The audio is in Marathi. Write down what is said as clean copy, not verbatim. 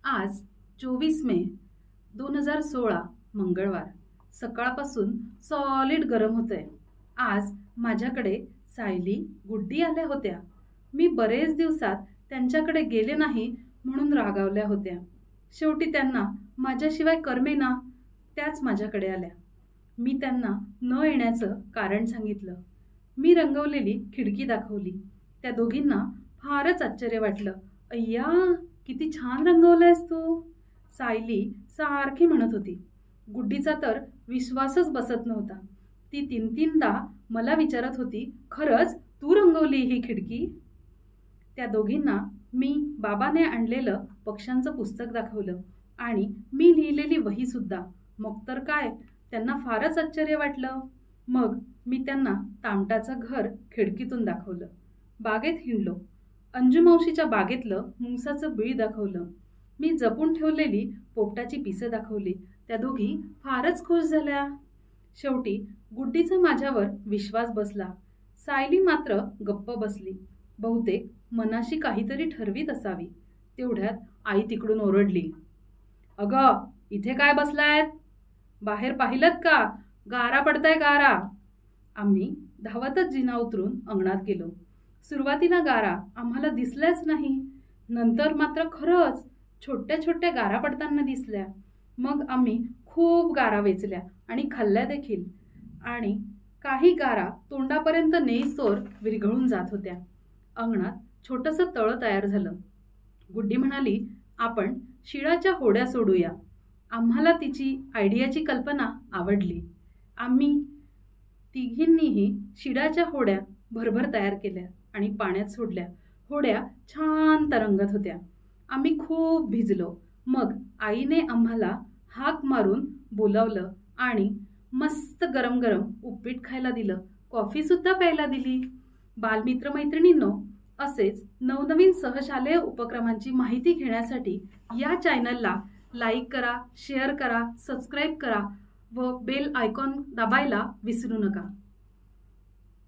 आज 24 मे 2016 मंगळवार सकाळपासून सॉलिड गरम होतंय। आज माझ्याकडे सायली गुड्डी आल्या होत्या। मी बरेच दिवसात त्यांच्याकडे गेले नाही म्हणून रागावल्या होत्या। शेवटी त्यांना माझ्याशिवाय करमेना, त्याच माझ्याकडे आल्या। मी त्यांना न येण्याचं कारण सांगितलं। मी रंगवलेली खिडकी दाखवली। त्या दोघींना फारच आश्चर्य वाटलं। अय्या, किती छान रंगवलंयस तू, सायली सारखी म्हणत होती। गुड्डीचा तर विश्वासच बसत नव्हता। ती तीन-तीनदा मला विचारत होती, खरंच तू रंगवली ही खिडकी? त्या दोघींना मी बाबाने आणलेलं पक्ष्यांचं पुस्तक दाखवलं आणि मी लिहिलेली वही सुद्धा। मग तर काय, त्यांना फारच आश्चर्य वाटलं। मग मी त्यांना तामटाचं घर खिडकीतून दाखवलं। बागेत हिंडलो। अंजू मावशीच्या बागेतलं मुंगसाचं बीळ दाखवलं। मी जपून ठेवलेली पोपटाची पिसं दाखवली। त्या दोघी फारच खुश झाल्या। शेवटी गुड्डीचा माझ्यावर विश्वास बसला। सायली मात्र गप्प बसली। बहुतेक मनाशी काहीतरी ठरवीत असावी। तेवढ्यात आई तिकडून ओरडली, अगं, इथे काय बसलायत? बाहेर पाहिलत का? गारा पडताय गारा। आम्ही धावतच जिना उतरून अंगणात गेलो। सुरुवातीला गारा आम्हाला दिसल्याच नाही। नंतर मात्र खरंच छोट्या छोट्या गारा पडताना दिसल्या। मग आम्ही खूप गारा वेचल्या आणि खाल्ल्या देखील। आणि काही गारा तोंडापर्यंत नेईस्तोवर विरघळून जात होत्या। अंगणात छोटंसं तळं तयार झालं। गुड्डी म्हणाली, आपण शिळाच्या होड्या सोडूया। आम्हाला तिची आयडियाची कल्पना आवडली। आम्ही तिघींनीही शिडाच्या होड्या भरभर तयार केल्या आणि पाण्यात सोडल्या। होड्या छान तरंगत होत्या। आम्ही खूप भिजलो। मग आईने आम्हाला हाक मारून बोलावलं आणि मस्त गरम गरम उपीट खायला दिलं, कॉफी सुद्धा प्यायला दिली। बालमित्र-मैत्रिणींनो, असेच नवनवीन सहशालेय उपक्रमांची माहिती घेण्यासाठी या चॅनलला लाईक करा, शेअर करा, सबस्क्राईब करा व बेल आयकॉन दाबायला विसरू नका।